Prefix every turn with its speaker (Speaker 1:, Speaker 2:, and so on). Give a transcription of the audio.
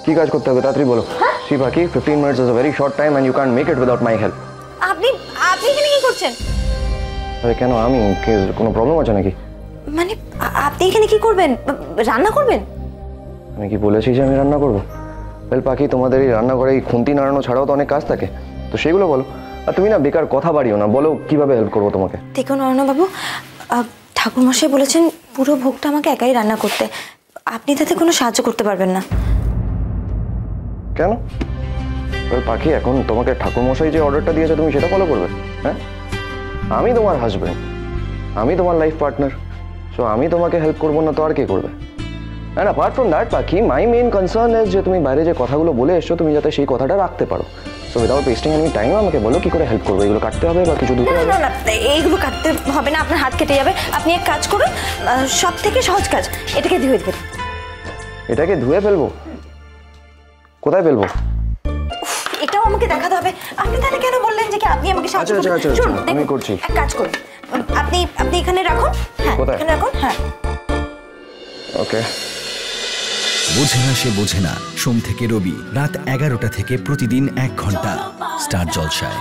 Speaker 1: কি কাজ করতে হবে তাড়াতাড়ি বলো। সি বাকি 15 minutes is a very short time and you can't make it without my help.
Speaker 2: আপনি এখানে কি করছেন?
Speaker 1: আরে কেন, আমি কোনো প্রবলেম আছে নাকি?
Speaker 2: মানে আপনি এখানে কি করবেন? রান্না করবেন?
Speaker 1: আমি কি বলেছি যে আমি রান্না করবো? ওয়েল পাখি, তোমাদের এই রান্না করে এই খুন্তি নাড়ানো ছাড়াও তো অনেক কাজ থাকে, তো সেগুলো বলো। আর তুমি না বেকার কথা বাড়িও না, বলো কিভাবে হেল্প করবো তোমাকে।
Speaker 2: দেখুন অর্ণবাবু, ঠাকুরমশাই বলেছেন পুরো ভোগটা আমাকে একাই রান্না করতে, আপনি তাতে কোনো সাহায্য করতে পারবেন না।
Speaker 1: কেন? ওয়েল পাখি, এখন তোমাকে ঠাকুরমশাই যে অর্ডারটা দিয়েছে তুমি সেটা ফলো করবে? হ্যাঁ, আমি তোমার হাজব্যান্ড, আমি তোমার লাইফ পার্টনার, সো আমি তোমাকে হেল্প করবো না তো আর কে করবে? অ্যান্ড অ্যাপার্ট ফ্রম দ্যাট পাখি, মাই মেইন কনসার্ন ইজ যে তুমি বাইরে যে কথাগুলো বলে এসছো তুমি যাতে সেই কথাটা রাখতে পারো। So without wasting any time আমাকে বলো কি করে হেল্প করবো। এগুলো কাটতে হবে বা কিছু ধুতে হবে?
Speaker 2: না, এইগুলো কাটতে হবে না, আপনার হাত কেটে যাবে। আপনি এক কাজ করুন, সব থেকে সহজ কাজ, এটাকে ধুয়ে দেবেন।
Speaker 1: এটাকে ধুয়ে ফেলবো? কোথায় ফেলবো?
Speaker 2: এটাও আমাকে দেখাতে হবে। আপনি তাহলে কেন বললেন যে কি আপনি আমাকে সাহায্য করবেন?
Speaker 1: আচ্ছা, আমি করছি।
Speaker 2: এক কাজ করুন, আপনি এখানে রাখুন। হ্যাঁ, এখানে রাখুন। হ্যাঁ,
Speaker 1: ওকে।
Speaker 3: বোঝে না সে বোঝে না, সোম থেকে রবি রাত 11টা থেকে প্রতিদিন 1 ঘন্টা স্টার জলসায়।